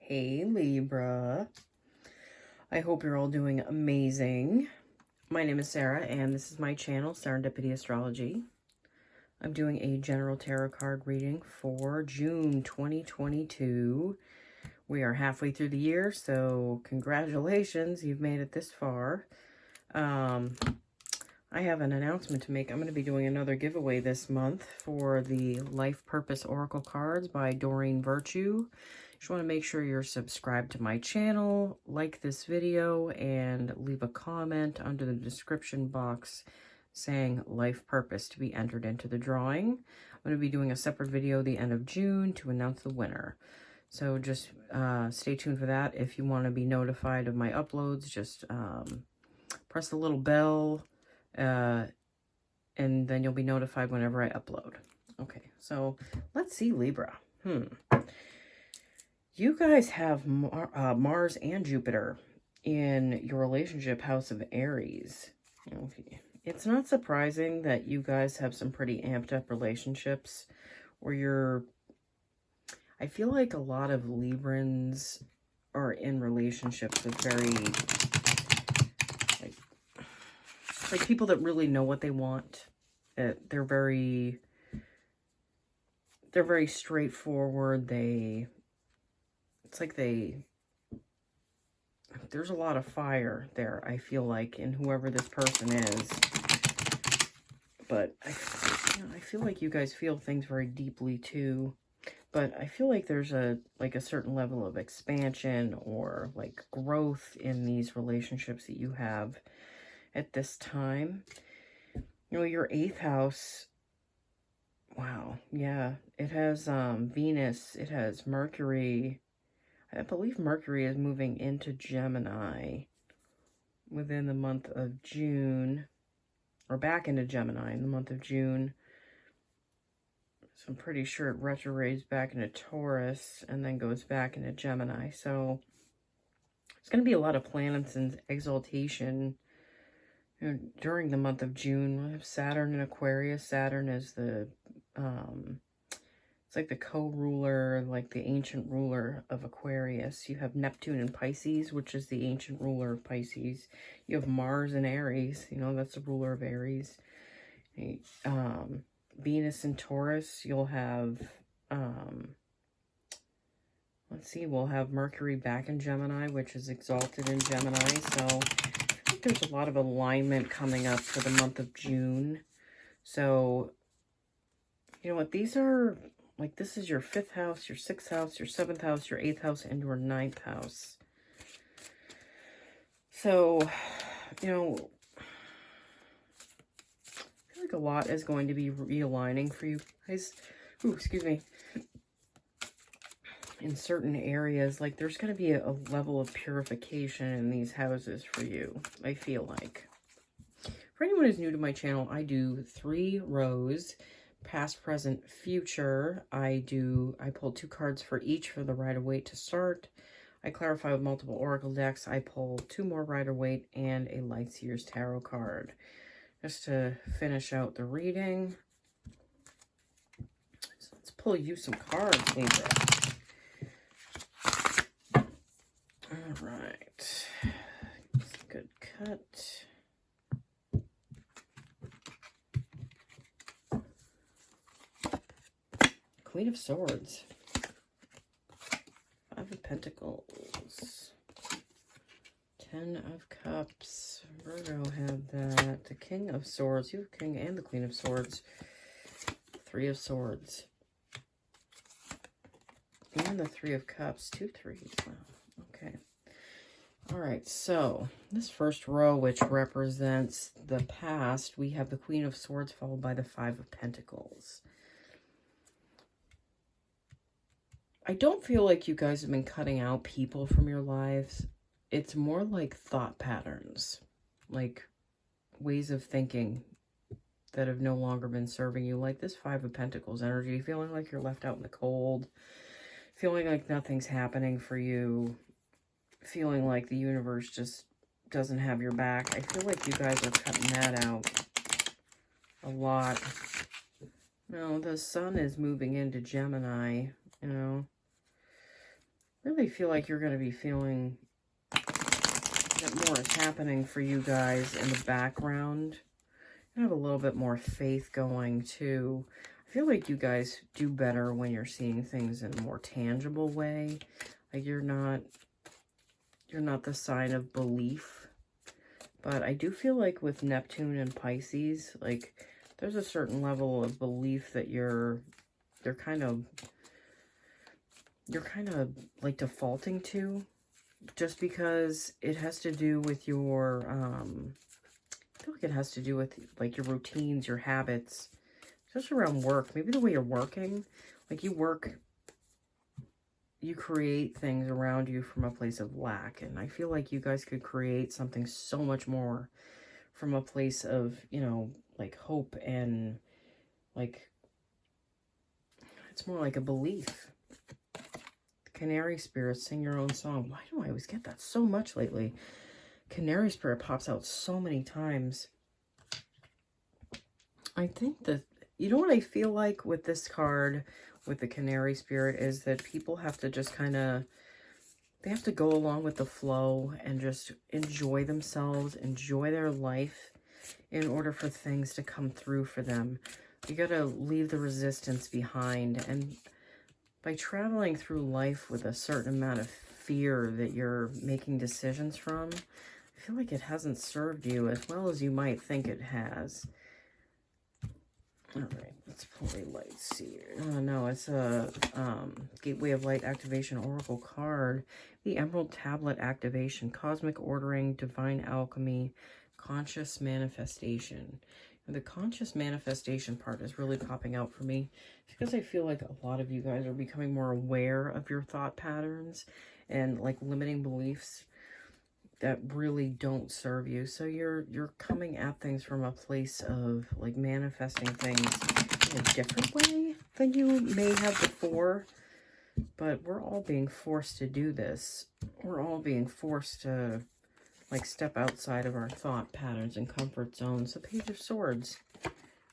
Hey Libra, I hope you're all doing amazing. My name is Sarah and this is my channel, Serendipity Astrology. I'm doing a general tarot card reading for June 2022. We are halfway through the year, so congratulations, you've made it this far. I have an announcement to make. I'm going to be doing another giveaway this month for the Life Purpose Oracle cards by Doreen Virtue. Just want to make sure you're subscribed to my channel, like this video, and leave a comment under the description box saying Life Purpose to be entered into the drawing. I'm going to be doing a separate video the end of June to announce the winner. So just stay tuned for that. If you want to be notified of my uploads, just press the little bell, and then you'll be notified whenever I upload. Okay, so let's see, Libra. You guys have Mars and Jupiter in your relationship house of Aries. It's not surprising that you guys have some pretty amped up relationships where I feel like a lot of Librans are in relationships with very, like people that really know what they want. They're very straightforward. It's like there's a lot of fire there, I feel like, in whoever this person is. But I feel like you guys feel things very deeply too. But I feel like there's a certain level of expansion or like growth in these relationships that you have at this time. Your 8th house, wow, yeah, it has Venus, it has Mercury. I believe Mercury is moving into Gemini within the month of June, or back into Gemini in the month of June. So I'm pretty sure it retrogrades back into Taurus and then goes back into Gemini. So it's going to be a lot of planets in exaltation during the month of June. We have Saturn in Aquarius. Saturn is the it's like the co-ruler, like the ancient ruler of Aquarius. You have Neptune in Pisces, which is the ancient ruler of Pisces. You have Mars in Aries, that's the ruler of Aries. Venus in Taurus, you'll have, let's see, we'll have Mercury back in Gemini, which is exalted in Gemini. So I think there's a lot of alignment coming up for the month of June. So, you know what, these are, like, this is your 5th house, your 6th house, your 7th house, your 8th house, and your 9th house. So, I feel like a lot is going to be realigning for you guys. Ooh, excuse me. In certain areas, like, there's going to be a level of purification in these houses for you, I feel like. For anyone who's new to my channel, I do 3 rows. Past, present, future. I pull 2 cards for each for the Rider-Waite to start. I clarify with multiple oracle decks. I pull 2 more Rider-Waite and a Lightseer's Tarot card just to finish out the reading. So let's pull you some cards, Libra. All right, good cut. Queen of Swords, 5 of Pentacles, 10 of Cups, Virgo had that, the King of Swords, you have King and the Queen of Swords, 3 of Swords, and the 3 of Cups, 2 threes, wow, okay. All right, so this first row, which represents the past, we have the Queen of Swords followed by the 5 of Pentacles. I don't feel like you guys have been cutting out people from your lives. It's more like thought patterns, like ways of thinking that have no longer been serving you, like this 5 of Pentacles energy, feeling like you're left out in the cold, feeling like nothing's happening for you, feeling like the universe just doesn't have your back. I feel like you guys are cutting that out a lot. No, the sun is moving into Gemini, Really feel like you're going to be feeling that more is happening for you guys in the background. You have a little bit more faith going too. I feel like you guys do better when you're seeing things in a more tangible way. Like you're not the sign of belief. But I do feel like with Neptune and Pisces, like there's a certain level of belief that you're kind of like defaulting to, just because it has to do with your I feel like it has to do with like your routines, your habits, just around work. Maybe the way you're working, like you create things around you from a place of lack. And I feel like you guys could create something so much more from a place of, you know, like hope and like, it's more like a belief. Canary spirit, sing your own song. Why do I always get that so much lately? Canary spirit pops out so many times. I think that, you know what I feel like with this card, with the canary spirit, is that people have to just kind of, they have to go along with the flow and just enjoy themselves, enjoy their life in order for things to come through for them. You got to leave the resistance behind. And by traveling through life with a certain amount of fear that you're making decisions from, I feel like it hasn't served you as well as you might think it has. All right, let's pull a light seer. Oh, no, it's a Gateway of Light Activation Oracle card. The Emerald Tablet Activation, Cosmic Ordering, Divine Alchemy, Conscious Manifestation. And the conscious manifestation part is really popping out for me because I feel like a lot of you guys are becoming more aware of your thought patterns and like limiting beliefs that really don't serve you. So you're coming at things from a place of like manifesting things in a different way than you may have before. But we're all being forced to do this. We're all being forced to like step outside of our thought patterns and comfort zones. The Page of Swords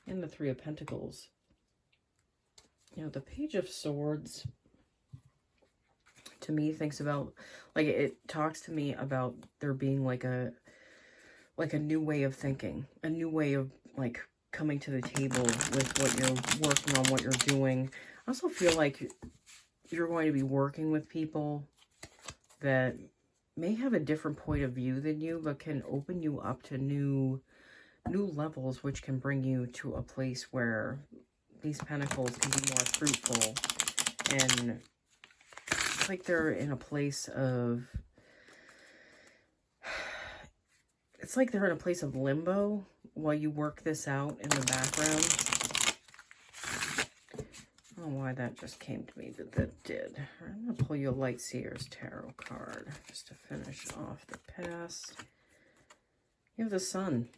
and the Three of Pentacles. You know, the Page of Swords to me thinks about, like, it talks to me about there being like a new way of thinking, a new way of like coming to the table with what you're working on, what you're doing. I also feel like you're going to be working with people that may have a different point of view than you, but can open you up to new levels, which can bring you to a place where these pentacles can be more fruitful. And it's like they're in a place of, it's like they're in a place of limbo while you work this out in the background. I don't know why that just came to me, but that did. I'm going to pull you a Light Seer's Tarot card just to finish off the past. You have the Sun.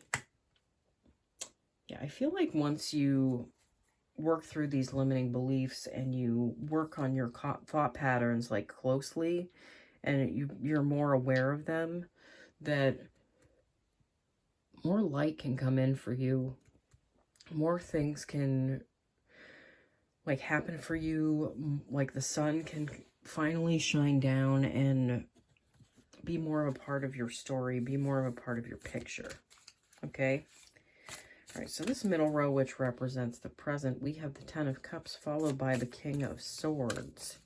Yeah, I feel like once you work through these limiting beliefs and you work on your thought patterns like closely and you're more aware of them, that more light can come in for you. More things can like happen for you. Like the sun can finally shine down and be more of a part of your story, be more of a part of your picture. Okay? All right, so this middle row, which represents the present, we have the Ten of Cups followed by the King of Swords.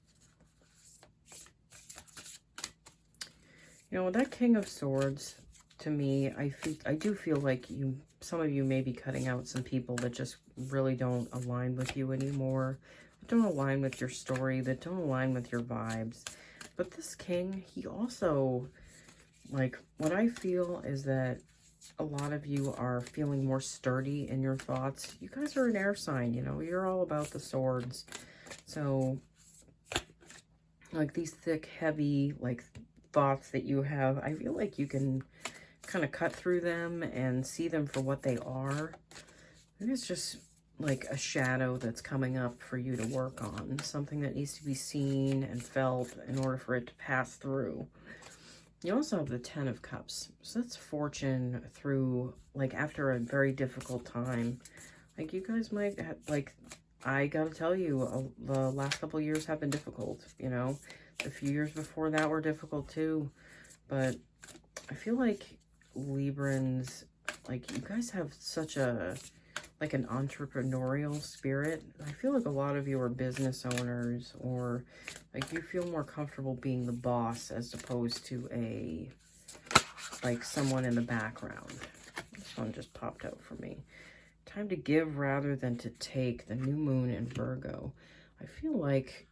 You know, that King of Swords, to me, I do feel like some of you may be cutting out some people that just really don't align with you anymore, that don't align with your story, that don't align with your vibes. But this king, he also, like, what I feel is that a lot of you are feeling more sturdy in your thoughts. You guys are an air sign, you know, you're all about the swords. So, like, these thick, heavy, like, thoughts that you have, I feel like you can kind of cut through them and see them for what they are. Maybe it's just like a shadow that's coming up for you to work on, something that needs to be seen and felt in order for it to pass through. You also have the Ten of Cups, so that's fortune through, like, after a very difficult time. Like, you guys might have, like, I gotta tell you, the last couple of years have been difficult, you know. a few years before that were difficult too. But I feel like Librans, like, you guys have such a, like, an entrepreneurial spirit. I feel like a lot of you are business owners, or like you feel more comfortable being the boss as opposed to a, like, someone in the background. This one just popped out for me. Time to give rather than to take. The new moon in Virgo. I feel like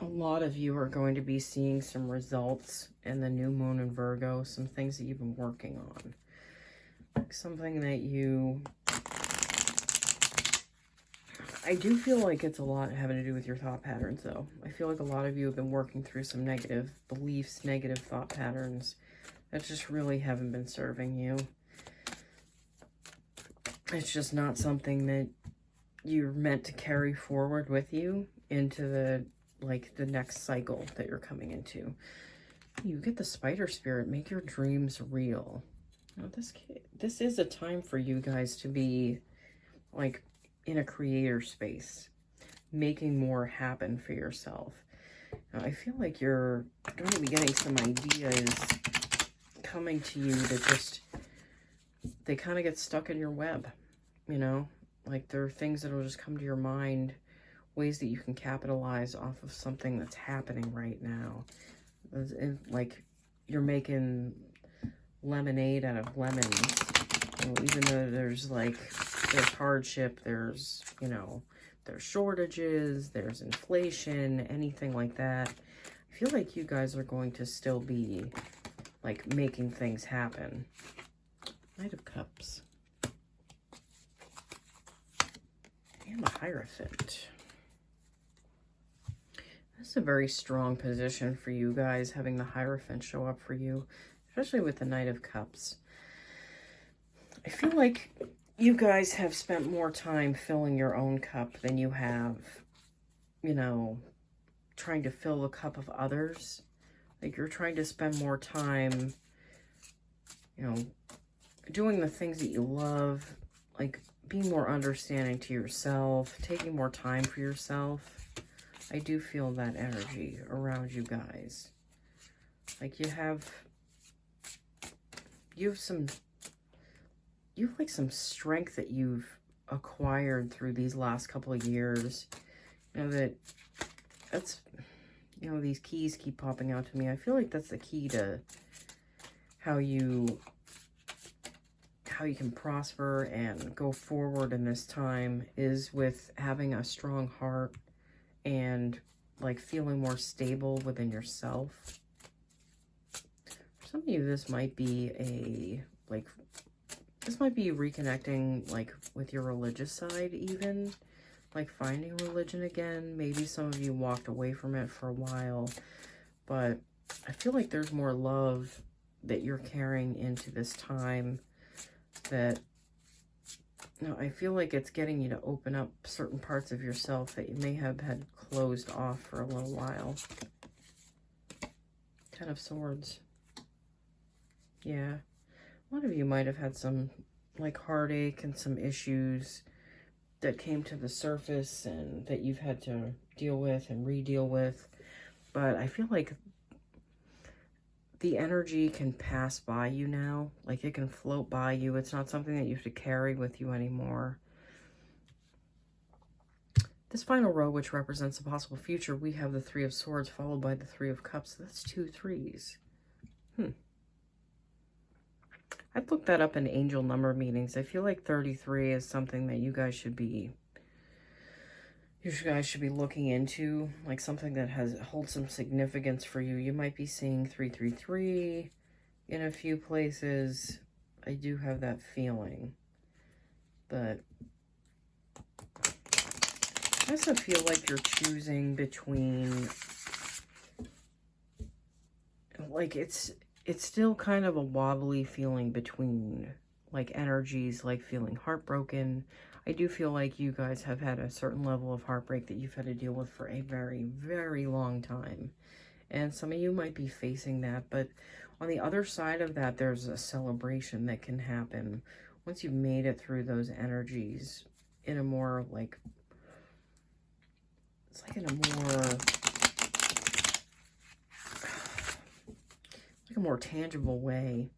a lot of you are going to be seeing some results in the new moon in Virgo, some things that you've been working on. Like something that you... I do feel like it's a lot having to do with your thought patterns, though. I feel like a lot of you have been working through some negative beliefs, negative thought patterns that just really haven't been serving you. It's just not something that you're meant to carry forward with you into the, like, the next cycle that you're coming into. You get the spider spirit. Make your dreams real. Now, this is a time for you guys to be, like, in a creator space, making more happen for yourself. Now, I feel like you're going to be getting some ideas coming to you that just, they kind of get stuck in your web, you know? Like, there are things that will just come to your mind, ways that you can capitalize off of something that's happening right now. Like, you're making lemonade out of lemons. You know, even though there's hardship, there's, you know, there's shortages, there's inflation, anything like that. I feel like you guys are going to still be, like, making things happen. Knight of Cups. And the Hierophant. This is a very strong position for you guys, having the Hierophant show up for you, especially with the Knight of Cups. I feel like you guys have spent more time filling your own cup than you have, you know, trying to fill the cup of others. Like, you're trying to spend more time, you know, doing the things that you love, like being more understanding to yourself, taking more time for yourself. I do feel that energy around you guys. Like, you have like some strength that you've acquired through these last couple of years. You know, that's, you know, these keys keep popping out to me. I feel like that's the key to how you can prosper and go forward in this time, is with having a strong heart and, like, feeling more stable within yourself. For some of you, this might be this might be reconnecting, like, with your religious side even, like finding religion again. Maybe some of you walked away from it for a while, but I feel like there's more love that you're carrying into this time that, you know, I feel like it's getting you to open up certain parts of yourself that you may have had closed off for a little while. Ten of Swords. Yeah. A lot of you might have had some, like, heartache and some issues that came to the surface and that you've had to deal with and re-deal with. But I feel like the energy can pass by you now. Like, it can float by you. It's not something that you have to carry with you anymore. This final row, which represents a possible future, we have the Three of Swords followed by the Three of Cups. That's 2 3s. I'd look that up in angel number meetings. I feel like 33 is something that you guys should be looking into, like something that holds some significance for you. You might be seeing 333 in a few places. I do have that feeling. But I also feel like you're choosing between, like, it's still kind of a wobbly feeling between, like, energies, like feeling heartbroken. I do feel like you guys have had a certain level of heartbreak that you've had to deal with for a very, very long time. And some of you might be facing that, but on the other side of that, there's a celebration that can happen once you've made it through those energies in a more, like, it's like in a more more tangible way,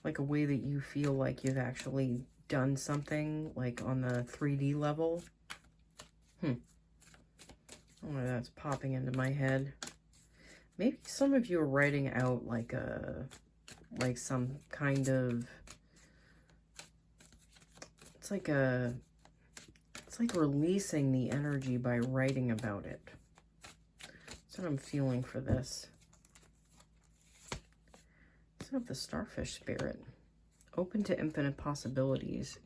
like a way that you feel like you've actually done something, like on the 3D level. I don't know, that's popping into my head. Maybe some of you are writing out like some kind of, it's like releasing the energy by writing about it. That's what I'm feeling for this. Let's have the starfish spirit. Open to infinite possibilities.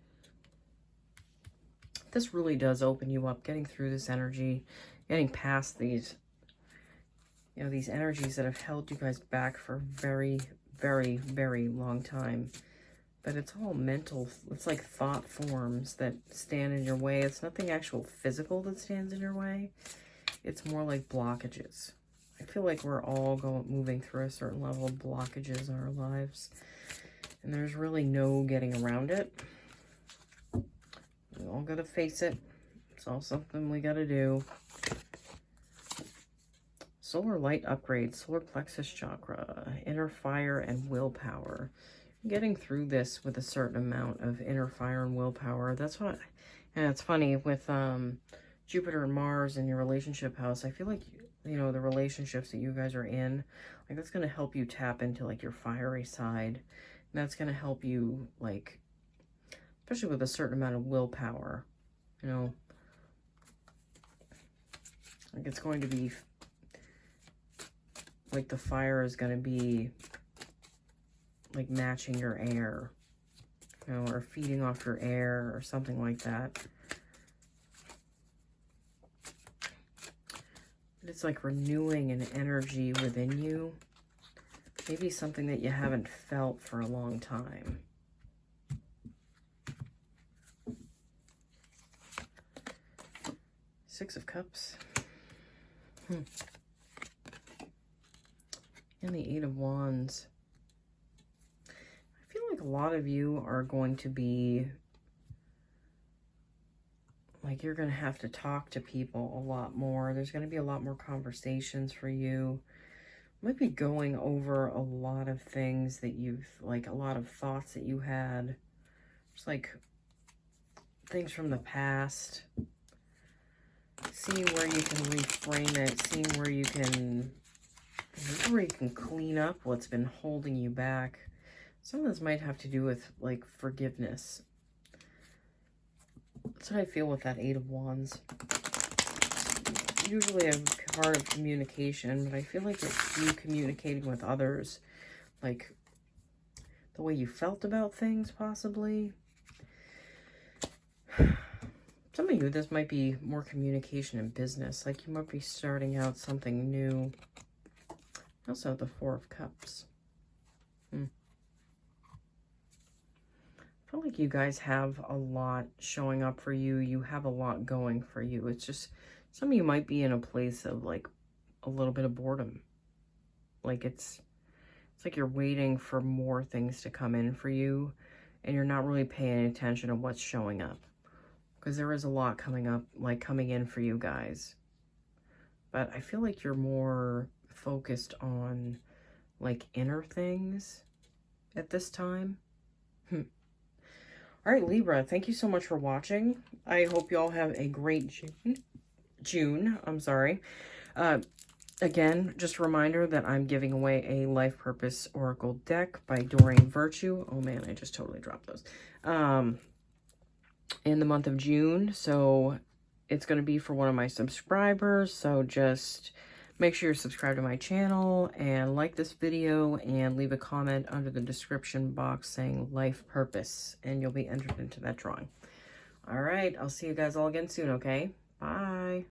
This really does open you up, getting through this energy, getting past these, you know, these energies that have held you guys back for a very, very, very long time. But it's all mental. It's like thought forms that stand in your way. It's nothing actual physical that stands in your way. It's more like blockages. I feel like we're all moving through a certain level of blockages in our lives. And there's really no getting around it. We all gotta face it. It's all something we gotta do. Solar light upgrade, solar plexus chakra, inner fire and willpower. Getting through this with a certain amount of inner fire and willpower. That's what, and it's funny with Jupiter and Mars in your relationship house. I feel like, you know, the relationships that you guys are in, like that's going to help you tap into like your fiery side. And that's going to help you, like, especially with a certain amount of willpower, you know, like it's going to be like the fire is going to be like matching your air, you know, or feeding off your air or something like that. But it's like renewing an energy within you. Maybe something that you haven't felt for a long time. Six of Cups. And the Eight of Wands. I feel like a lot of you are going to be, like you're going to have to talk to people a lot more. There's going to be a lot more conversations for you. Might be going over a lot of things that you've, like a lot of thoughts that you had. Just like things from the past. Seeing where you can reframe it. Seeing where you can clean up what's been holding you back. Some of this might have to do with, like, forgiveness. That's what I feel with that Eight of Wands. Usually a card of communication, but I feel like it's you communicating with others. Like, the way you felt about things, possibly. Some of you, this might be more communication in business. Like, you might be starting out something new. I also have the Four of Cups. I feel like you guys have a lot showing up for you. You have a lot going for you. It's just, some of you might be in a place of like a little bit of boredom. Like it's like you're waiting for more things to come in for you and you're not really paying attention to what's showing up. Because there is a lot coming up, like coming in for you guys. But I feel like you're more focused on like inner things at this time. All right, Libra, thank you so much for watching. I hope you all have a great June. Again, just a reminder that I'm giving away a Life Purpose Oracle deck by Doreen Virtue. Oh man, I just totally dropped those. In the month of June, so it's going to be for one of my subscribers. So just make sure you're subscribed to my channel and like this video and leave a comment under the description box saying Life Purpose, and you'll be entered into that drawing. All right, I'll see you guys all again soon, okay? Bye.